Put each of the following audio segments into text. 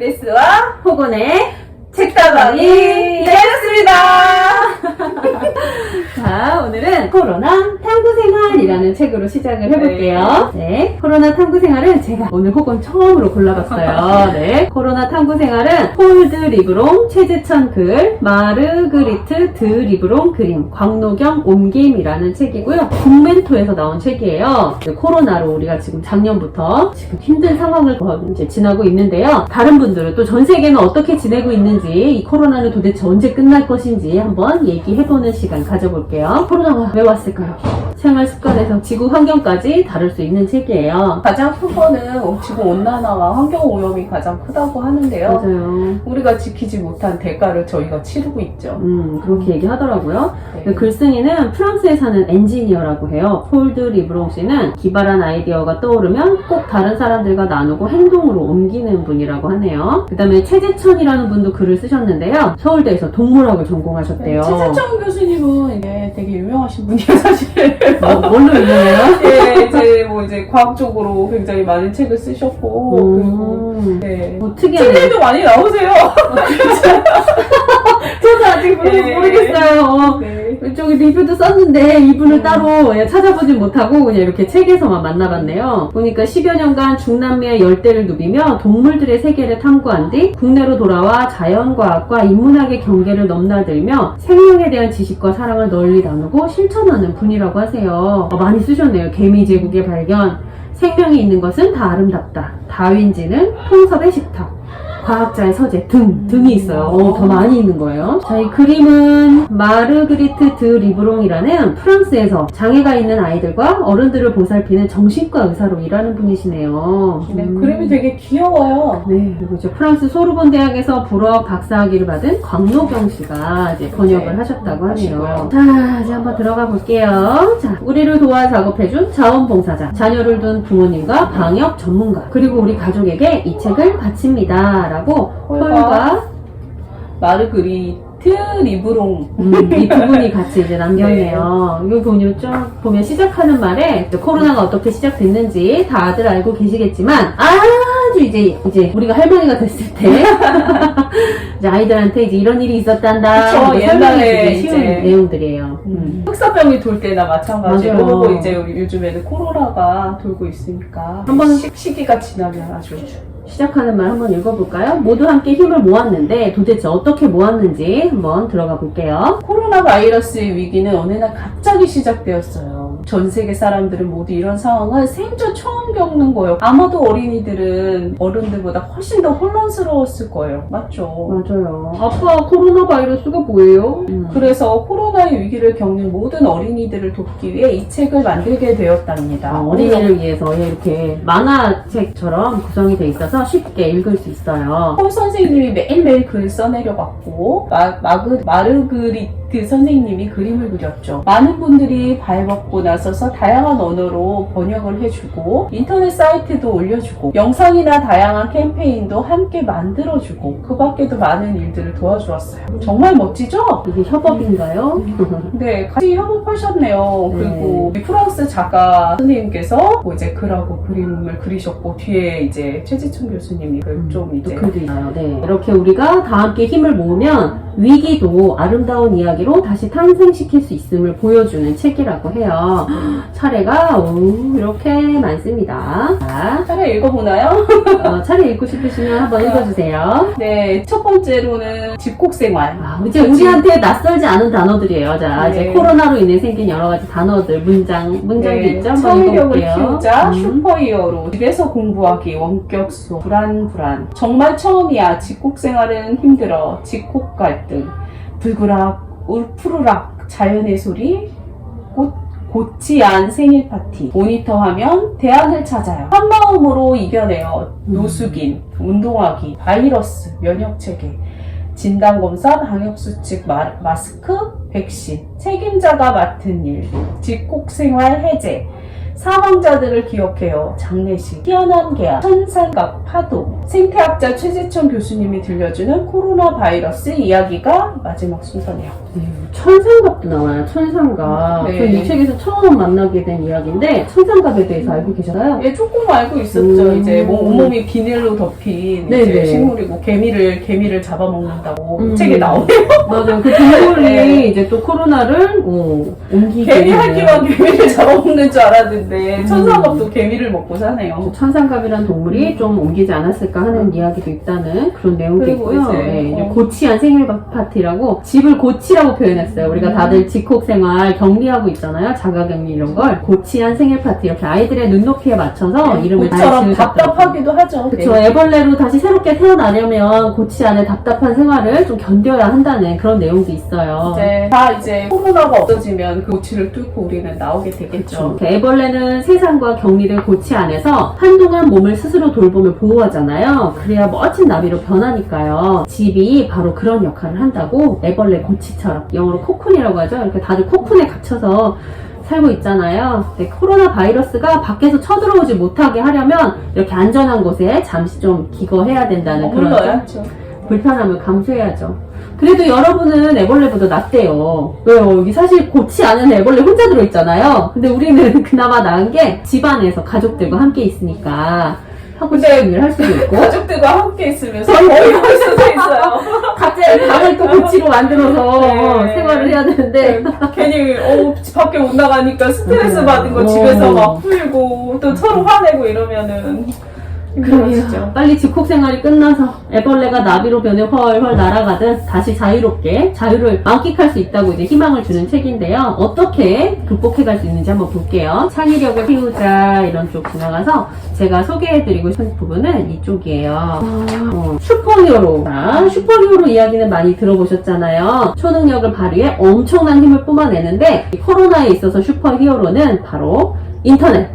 베스와 호곤의 책다방이 열렸습니다. 자, 오늘은 코로나 탐구생활이라는 책으로 시작을 해볼게요. 네. 코로나 탐구생활은 제가 오늘 호곤 처음으로 골라봤어요. 네. 코로나 탐구생활은 폴드 리브롱, 최재천 글, 마르그리트 드 리브롱 그림, 광노경 옮김이라는 책이고요. 북멘토에서 나온 책이에요. 코로나로 우리가 지금 작년부터 지금 힘든 상황을 이제 지나고 있는데요. 다른 분들은 또 전 세계는 어떻게 지내고 있는지, 이 코로나는 도대체 언제 끝날 것인지 한번 얘기해보는 시간 가져볼게요. 코로나가 왜 왔을까요? 생활 습관에서 지구 환경까지 다룰 수 있는 책이에요. 가장 큰 거는 지구 온난화와 환경 오염이 가장 크다고 하는데요. 맞아요. 우리가 지키지 못한 대가를 저희가 치르고 있죠. 그렇게 얘기하더라고요. 네. 글쓴이는 프랑스에 사는 엔지니어라고 해요. 폴드 리브롱 씨는 기발한 아이디어가 떠오르면 꼭 다른 사람들과 나누고 행동으로 옮기는 분이라고 하네요. 그 다음에 최재천이라는 분도 글을 쓰셨는데요. 서울대에서 동물학을 전공하셨대요. 최재천 교수님은 이게 되게 유명하신 분이에요, 사실. 뭘로 유명해요? 네, 이제 과학적으로 굉장히 많은 책을 쓰셨고, 그리고 네. 특이하네. 책들도 많이 나오세요. 저도 아직 모르겠어요. 네. 이쪽에 리뷰도 썼는데 이분을 따로 그냥 찾아보진 못하고 그냥 이렇게 책에서만 만나봤네요. 보니까 10여 년간 중남미의 열대를 누비며 동물들의 세계를 탐구한 뒤 국내로 돌아와 자연과학과 인문학의 경계를 넘나들며 생명에 대한 지식과 사랑을 널리 나누고 실천하는 분이라고 하세요. 많이 쓰셨네요. 개미제국의 발견, 생명이 있는 것은 다 아름답다, 다윈지능, 통섭의 식탁, 과학자의 서재 등이 있어요. 더 많이 있는 거예요. 자, 이 그림은 마르그리트 드 리브롱이라는 프랑스에서 장애가 있는 아이들과 어른들을 보살피는 정신과 의사로 일하는 분이시네요. 네, 그림이 되게 귀여워요. 네, 그리고 이제 프랑스 소르본 대학에서 불어학 박사학위를 받은 광노경 씨가 이제 번역을 하셨다고 하네요. 자, 이제 한번 들어가 볼게요. 자, 우리를 도와 작업해준 자원봉사자, 자녀를 둔 부모님과 방역 전문가, 그리고 우리 가족에게 이 책을 바칩니다. 라고 폴과 마르그리트 리브롱 이 두 분이 같이 이제 남겼네요. 이거 보면 시작하는 말에 코로나가 어떻게 시작됐는지 다들 알고 계시겠지만 아주 이제 우리가 할머니가 됐을 때 이제 아이들한테 이제 이런 일이 있었단다. 그쵸, 옛날에 쉬운 이제 내용들이에요. 흑사병이 돌 때나 마찬가지로 맞아요. 이제 요즘에는 코로나가 돌고 있으니까 한번 시기가 지나면 아주 시작하는 말 한번 읽어볼까요? 모두 함께 힘을 모았는데 도대체 어떻게 모았는지 한번 들어가 볼게요. 코로나 바이러스의 위기는 어느 날 갑자기 시작되었어요. 전 세계 사람들은 모두 이런 상황을 생전 처음 겪는 거예요. 아마도 어린이들은 어른들보다 훨씬 더 혼란스러웠을 거예요. 맞죠? 맞아요. 아빠, 코로나 바이러스가 뭐예요? 그래서 코로나의 위기를 겪는 모든 어린이들을 돕기 위해 이 책을 만들게 되었답니다. 어린이를 위해서 이렇게 만화책처럼 구성이 돼 있어서 쉽게 읽을 수 있어요. 폴 선생님이 매일매일 글을 써내려갔고 마르그리트 선생님이 그림을 그렸죠. 많은 분들이 발벗고 나서서 다양한 언어로 번역을 해주고 인터넷 사이트도 올려주고 영상이나 다양한 캠페인도 함께 만들어주고 그 밖에도 많은 일들을 도와주었어요. 정말 멋지죠? 이게 협업인가요? 네, 같이 협업하셨네요. 네. 그리고 프랑스 작가 선생님께서 뭐 이제 글하고 그림을 그리셨고 뒤에 이제 최지천 교수님이 좀 이제 글도 있나요? 네. 이렇게 우리가 다 함께 힘을 모으면 위기도 아름다운 이야기로 다시 탄생시킬 수 있음을 보여주는 책이라고 해요. 차례가 이렇게 많습니다. 자, 차례 읽어보나요? 차례 읽고 싶으시면 한번 읽어주세요. 네, 첫 번째로는 집콕생활. 이제 우리한테 낯설지 않은 단어들이에요. 자, 네. 이제 코로나로 인해 생긴 여러 가지 단어들, 문장도 네, 있죠? 한번 창의력을 읽어볼게요. 키우자, 슈퍼히어로, 집에서 공부하기, 원격수, 불안. 정말 처음이야. 집콕생활은 힘들어. 집콕 갈등, 불그락, 울푸르락, 자연의 소리, 고치안 생일 파티, 모니터 화면, 대안을 찾아요. 한 마음으로 이겨내요. 노숙인, 운동하기, 바이러스, 면역체계, 진단검사, 방역수칙, 마스크, 백신, 책임자가 맡은 일, 집콕생활 해제, 사망자들을 기억해요. 장례식, 희한한 계약, 천상각, 파도. 생태학자 최재천 교수님이 들려주는 코로나 바이러스 이야기가 마지막 순서네요. 천상갑도 나와요. 천상갑. 네. 저는 이 책에서 처음 만나게 된 이야기인데 천상갑에 대해서 알고 계셨나요? 예, 조금 알고 있었죠. 이제 뭐 온몸이 비닐로 덮인 이제 네네. 식물이고 개미를 잡아먹는다고 책에 나오네요. 맞아요. 그 동물이 네. 이제 또 코로나를 옮기게 개미 되네요. 할기만 개미를 잡아먹는 줄 알았는데 천상갑도 개미를 먹고 사네요. 천상갑이라는 동물이 좀 옮기지 않았을까 하는 이야기도 있다는 그런 내용도 그리고 있고요. 이제, 네, 이제 고치한 생일 파티라고 집을 고치라고 표현했어요. 우리가 다들 직콕생활 격리하고 있잖아요. 자가격리 이런 걸 고치한 생일 파티 이렇게 아이들의 눈높이에 맞춰서 이름을 잘 모처럼 지으셨더라고요. 답답하기도 하죠. 그쵸. 네. 애벌레로 다시 새롭게 태어나려면 고치 안에 답답한 생활을 좀 견뎌야 한다는 그런 내용도 있어요. 이제 코로나가 없어지면 그 고치를 뚫고 우리는 나오게 되겠죠. 애벌레는 세상과 격리된 고치 안에서 한동안 몸을 스스로 돌보며 보호하잖아요. 그래야 멋진 나비로 변하니까요. 집이 바로 그런 역할을 한다고 애벌레 고치처럼 영어로 코쿤이라고 하죠. 이렇게 다들 코쿤에 갇혀서 살고 있잖아요. 근데 코로나 바이러스가 밖에서 쳐들어오지 못하게 하려면 이렇게 안전한 곳에 잠시 좀 기거해야 된다는 그런 물러야죠. 불편함을 감수해야죠. 그래도 여러분은 애벌레보다 낫대요. 왜요? 여기 사실 고치 않은 애벌레 혼자 들어있잖아요. 근데 우리는 그나마 나은 게 집안에서 가족들과 함께 있으니까 하고 싶은 일을 할 수도 있고 가족들과 함께 있으면 거의 할 수도 있어요. 갑자기 방을 또 고치로 만들어서 네. 생활을 해야 되는데 괜히 밖에 못 나가니까 스트레스 받은 거 집에서 막 풀고 또 서로 화내고 이러면은 힘들어지죠. 빨리 집콕 생활이 끝나서 애벌레가 나비로 변해 헐헐 날아가듯 다시 자유롭게 자유를 만끽할 수 있다고 이제 희망을 주는 책인데요. 어떻게 극복해갈 수 있는지 한번 볼게요. 창의력을 키우자 이런 쪽 지나가서 제가 소개해드리고 싶은 부분은 이쪽이에요. 슈퍼히어로. 슈퍼히어로 이야기는 많이 들어보셨잖아요. 초능력을 발휘해 엄청난 힘을 뿜어내는데 이 코로나에 있어서 슈퍼히어로는 바로 인터넷.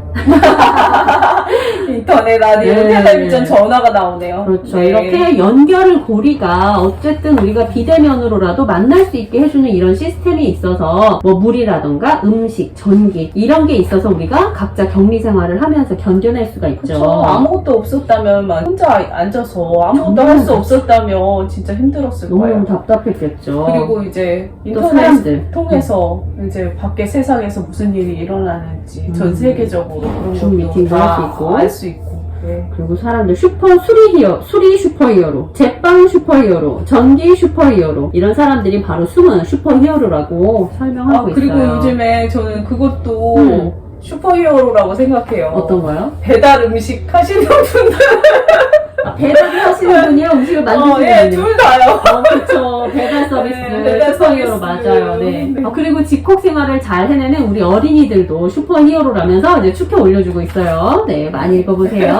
인터넷, 라디오, 네. 텔레비전, 전화가 나오네요. 그렇죠. 네. 이렇게 연결을 고리가 어쨌든 우리가 비대면으로라도 만날 수 있게 해주는 이런 시스템이 있어서 뭐 물이라던가 음식, 전기 이런 게 있어서 우리가 각자 격리 생활을 하면서 견뎌낼 수가 있죠. 그쵸. 아무것도 없었다면 막 혼자 앉아서 아무것도 할 수 없었다면 진짜 힘들었을 너무 거예요. 답답했겠죠. 그리고 이제 또 인터넷 사람들 통해서 이제 밖에 세상에서 무슨 일이 일어나는지 전 세계적으로 그런 줌 것도 미팅도 다 할 수 있고. 알 수 있고. 네. 그리고 사람들 수리 슈퍼히어로, 제빵 슈퍼히어로, 전기 슈퍼히어로 이런 사람들이 바로 숨은 슈퍼히어로라고 설명하고 그리고 있어요. 요즘에 저는 그것도 슈퍼히어로라고 생각해요. 어떤 거요? 배달 음식 하시는 분들. 배달을 하시는 분이요? 음식을 만드시는 분이요? 둘 다요. 그렇죠. 배달 서비스, 네, 배달 슈퍼히어로 서비스. 맞아요. 네. 네. 그리고 집콕 생활을 잘 해내는 우리 어린이들도 슈퍼히어로라면서 이제 축혀 올려주고 있어요. 네, 많이 읽어보세요.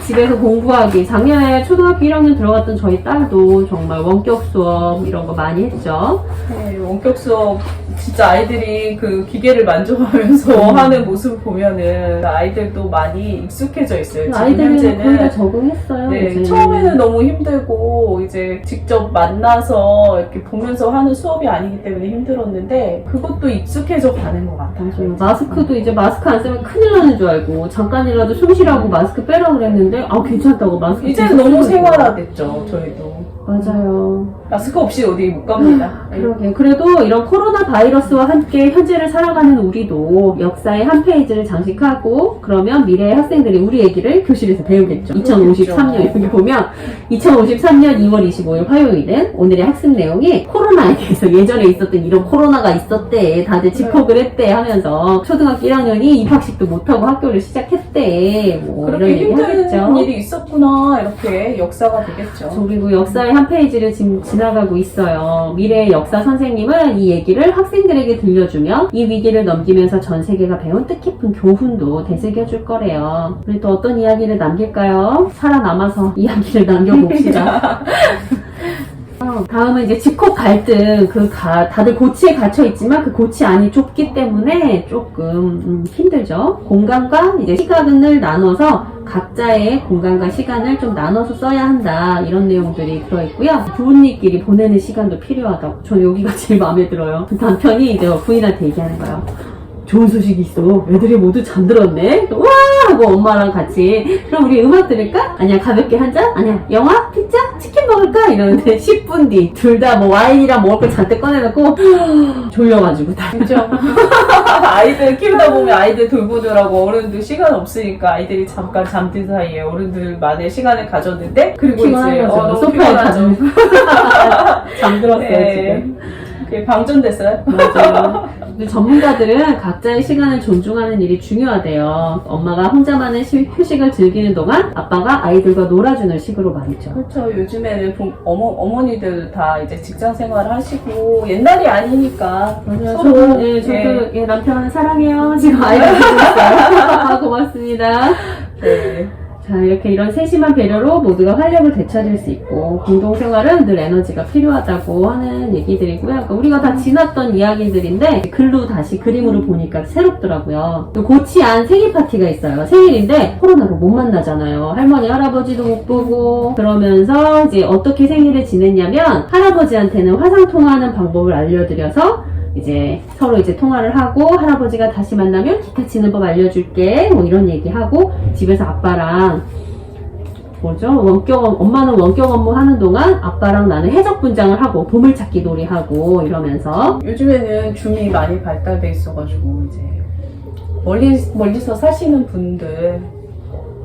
집에서 공부하기. 작년에 초등학교 1학년 들어갔던 저희 딸도 정말 원격 수업 이런 거 많이 했죠. 네, 원격 수업 진짜 아이들이 그 기계를 만져가면서 하는 모습을 보면은 아이들도 많이 익숙해져 있어요. 지금 아이들은 거의 다 적응했어요. 네, 이제는. 처음에는 너무 힘들고 이제 직접 만나서 이렇게 보면서 하는 수업이 아니기 때문에 힘들었는데 그것도 익숙해져 가는 것 같아요. 맞아요. 마스크도 이제 마스크 안 쓰면 큰일 나는 줄 알고 잠깐이라도 숨 쉬라고 마스크 빼라고 그랬는데 괜찮다고 마스크 이제는 계속 너무 쓰고 있어요. 생활화됐죠, 저희도. 맞아요. 마스크 없이 어디 못 갑니다. 그러게. 그래도 이런 코로나 바이러스와 함께 현재를 살아가는 우리도 역사의 한 페이지를 장식하고 그러면 미래의 학생들이 우리 얘기를 교실에서 배우겠죠. 2053년 여기 보면 2053년 2월 25일 화요일은 오늘의 학습 내용이 코로나에 대해서 예전에 있었던 이런 코로나가 있었대. 다들 집콕을 했대 하면서 초등학교 1학년이 입학식도 못하고 학교를 시작했대. 뭐 이런 그렇게 얘기 힘든 하겠죠. 일이 있었구나 이렇게 역사가 되겠죠. 그리고 역사의 한 페이지를 지금 지나가고 있어요. 미래의 역사 선생님은 이 얘기를 학생들에게 들려주며 이 위기를 넘기면서 전 세계가 배운 뜻깊은 교훈도 되새겨줄 거래요. 우리 또 어떤 이야기를 남길까요? 살아남아서 이야기를 남겨봅시다. 다음은 이제 집콕 갈등. 다들 고치에 갇혀 있지만 그 고치 안이 좁기 때문에 조금 힘들죠. 공간과 이제 시간을 나눠서 각자의 공간과 시간을 좀 나눠서 써야 한다. 이런 내용들이 들어있고요. 부모님끼리 보내는 시간도 필요하다고. 저는 여기가 제일 마음에 들어요. 남편이 이제 부인한테 얘기하는 거예요. 좋은 소식이 있어. 애들이 모두 잠들었네. 와! 하고 엄마랑 같이 그럼 우리 음악 들을까? 아니야 가볍게 한 잔? 아니야 영화? 피자? 치킨 먹을까? 이러는데 10분 뒤 둘 다 뭐 와인이랑 먹을 거 잔뜩 꺼내놓고 졸려가지고 다 그죠? 아이들 키우다 보면 아이들 돌보느라고 어른들 시간 없으니까 아이들이 잠깐 잠든 사이에 어른들만의 시간을 가졌는데 그리고 이제 피곤한 거죠. 너무 소파에 피곤하죠. 잠들었어요 네. 지금. 그게 방전됐어요? 맞아요. 근데 전문가들은 각자의 시간을 존중하는 일이 중요하대요. 엄마가 혼자만의 휴식을 즐기는 동안 아빠가 아이들과 놀아주는 식으로 말이죠. 그렇죠. 요즘에는 어머니들 다 이제 직장 생활을 하시고 옛날이 아니니까 맞아요. 서로, 저도, 예, 저도 예, 남편 사랑해요. 지금 아이들 보고 있어요. 고맙습니다. 네. 자, 이렇게 이런 세심한 배려로 모두가 활력을 되찾을 수 있고 공동생활은 늘 에너지가 필요하다고 하는 얘기들이고요. 그러니까 우리가 다 지났던 이야기들인데 글로 다시 그림으로 보니까 새롭더라고요. 또 고치안 생일 파티가 있어요. 생일인데 코로나로 못 만나잖아요. 할머니, 할아버지도 못 보고 그러면서 이제 어떻게 생일을 지냈냐면 할아버지한테는 화상 통화하는 방법을 알려드려서 이제 서로 이제 통화를 하고 할아버지가 다시 만나면 기타 치는 법 알려줄게 뭐 이런 얘기하고 집에서 아빠랑 뭐죠? 엄마는 원격 업무 하는 동안 아빠랑 나는 해적 분장을 하고 보물찾기 놀이 하고 이러면서 요즘에는 줌이 많이 발달돼 있어가지고 이제 멀리서 사시는 분들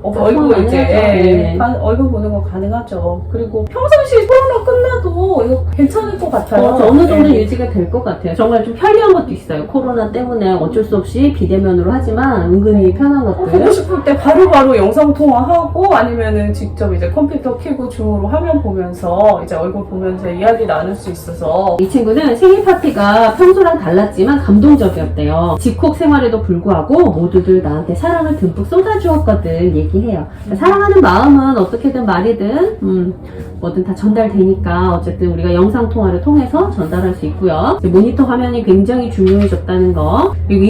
얼굴 많이 이제 하죠. 네. 얼굴 보는 거 가능하죠. 그리고 평상시 코로나 끝나도 이거 괜찮을 것 같아요. 어느 정도 네. 유지가 될 것 같아요. 정말 좀 편리한 것도 있어요. 코로나 때문에 어쩔 수 없이 비대면으로 하지만 은근히 편한 보고 것들. 싶을 때 바로바로 영상 통화하고 아니면은 직접 이제 컴퓨터 켜고 줌으로 화면 보면서 이제 얼굴 보면서 이야기 나눌 수 있어서 이 친구는 생일 파티가 평소랑 달랐지만 감동적이었대요. 집콕 생활에도 불구하고 모두들 나한테 사랑을 듬뿍 쏟아주었거든 얘기해요. 사랑하는 마음은 어떻게든 말이든 뭐든 다 전달되니까 어쨌든 우리가 영상 통화를 통해서 전달할 수 있고요. 이제 모니터 화면이 굉장히 중요해졌다는 거 그리고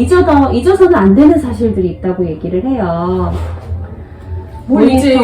잊어서는 안 되는 사실들이 있다고 얘기를 해요. 뭐 잊지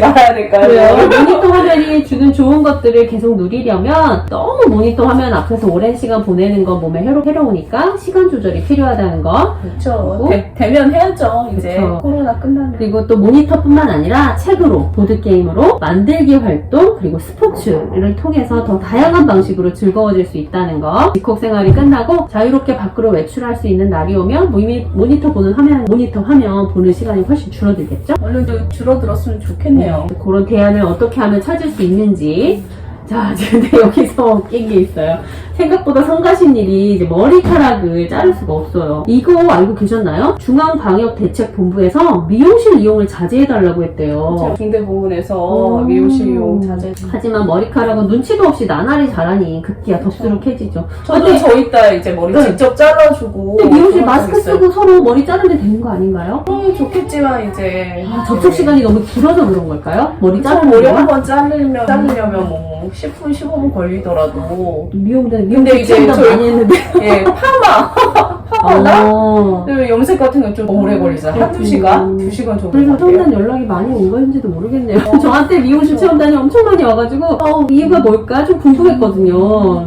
말아야 될까요? 그래요. 모니터 화면이 주는 좋은 것들을 계속 누리려면 너무 모니터 화면 앞에서 오랜 시간 보내는 건 몸에 해로우니까 시간 조절이 필요하다는 거. 그렇죠. 대면 해야죠. 이제 그쵸. 코로나 끝나면. 그리고 또 모니터뿐만 아니라 책으로, 보드게임으로, 만들기 활동, 그리고 스포츠를 통해서 더 다양한 방식으로 즐거워질 수 있다는 거. 집콕 생활이 끝나고 자유롭게 밖으로 외출할 수 있는 날이 오면 모니터 화면 보는 시간이 훨씬 줄어들겠죠? 얼른 줄어들었으면 좋겠네요. 그런 대안을 어떻게 하면 찾을 수 있는지. 자, 근데 여기서 웃긴 게 있어요. 생각보다 성가신 일이 이제 머리카락을 자를 수가 없어요. 이거 알고 계셨나요? 중앙방역대책본부에서 미용실 이용을 자제해달라고 했대요. 중대부문에서 미용실 이용 자제. 하지만 머리카락은 눈치도 없이 나날이 자라니 급기야 덥수룩해지죠. 저도 저희 딸 이제 머리 네. 직접 잘라주고. 근데 미용실 그런 적 마스크 있어요. 쓰고 서로 머리 자르면 되는 거 아닌가요? 좋겠지만 이제 접촉 시간이 너무 길어서 그런 걸까요? 머리 자르는 머리 거가? 한 번 자르려면 뭐 10분 15분 걸리더라도. 미용대 근데 이제 체험단 저희- 많이 했는데. 예, 파마나 어. 염색 같은 건 좀 오래 걸리잖아요. 한두 시간? 2시간 정도 그래서 걸려요. 체험단 연락이 많이 온 건지도 모르겠네요. 저한테 미용실 체험단이 엄청 많이 와가지고 이유가 뭘까 좀 궁금했거든요.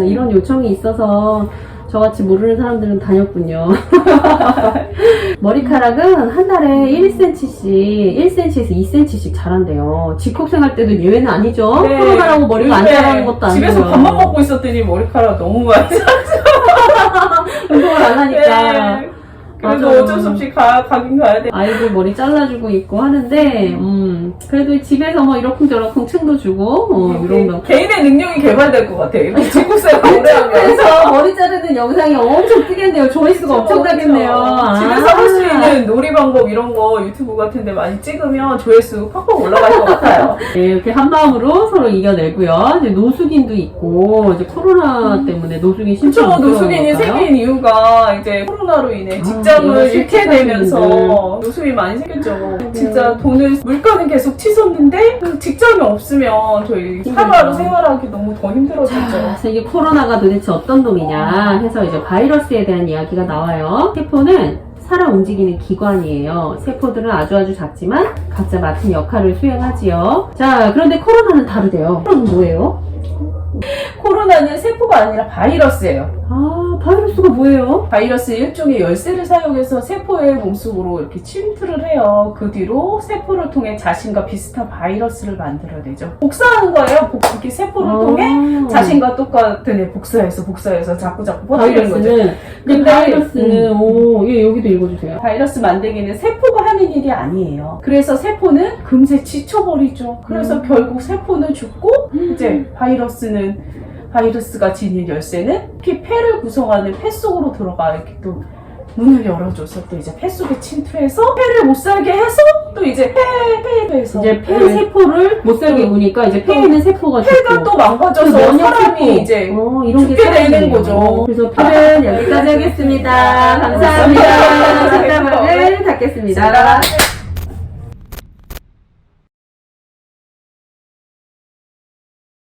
이런 요청이 있어서 저같이 모르는 사람들은 다녔군요. 머리카락은 한 달에 1cm에서 2cm씩 자란대요. 집콕생활 때도 예외는 아니죠. 네. 코로나라고 머리가 안 요즘에 자라는 것도 아니고요. 집에서 밥만 먹고 있었더니 머리카락 너무 많이 운동을 안 하니까. 네. 그래도 맞아요. 어쩔 수 없이 가긴 가야 돼. 아이들 머리 잘라주고 있고 하는데, 그래도 집에서 뭐 이러쿵저러쿵 층도 주고, 이런 거. 개인의 능력이 개발될 것 같아요. 이렇게 집국생활 오래 하면. 그래서 머리 자르는 영상이 엄청 뜨겠네요. 조회수가 엄청 나겠네요. 집에서 할 수 있는 놀이 방법 이런 거 유튜브 같은 데 많이 찍으면 조회수 팍팍 올라갈 것 같아요. 네, 이렇게 한 마음으로 서로 이겨내고요. 이제 노숙인도 있고, 이제 코로나 때문에 노숙인 신청. 그쵸, 노숙인이 생긴 이유가 이제 코로나로 인해 직장을 이런 잃게 되면서 실직하시는데. 노숙이 많이 생겼죠. 진짜 물가는 계속 치솟는데 그 직장이 없으면 저희 하루하루 생활하기 너무 더 힘들어졌죠. 그래서 이게 코로나가 도대체 어떤 놈이냐 해서 이제 바이러스에 대한 이야기가 나와요. 세포는 살아 움직이는 기관이에요. 세포들은 아주 작지만 각자 맡은 역할을 수행하지요. 자, 그런데 코로나는 다르대요. 코로나는 뭐예요? 코로나는 세포가 아니라 바이러스예요. 아, 바이러스가 뭐예요? 바이러스 일종의 열쇠를 사용해서 세포의 몸속으로 이렇게 침투를 해요. 그 뒤로 세포를 통해 자신과 비슷한 바이러스를 만들어내죠. 복사하는 거예요. 이렇게 세포를 통해 자신과 똑같은 애 복사해서 자꾸 퍼뜨리는 거죠. 근데 바이러스는 예, 여기도 읽어주세요. 바이러스 만들기는 세포가 하는 일이 아니에요. 그래서 세포는 금세 지쳐버리죠. 그래서 결국 세포는 죽고 이제 바이러스가 지닌 열쇠는 이렇게 폐를 구성하는 폐 속으로 들어가 이렇게 또 문을 열어줘서 또 이제 폐 속에 침투해서 폐를 못 살게 해서 또 이제 폐에서 이제 폐 세포를 못 살게 구니까 이제 폐에 있는 세포가 폐가 죽고 또 망가져서 사람이 이제 이런 게 죽게 되는 사람이에요. 거죠. 그래서 폐는 여기까지 하겠습니다. 감사합니다. 상담을 닫겠습니다. 자,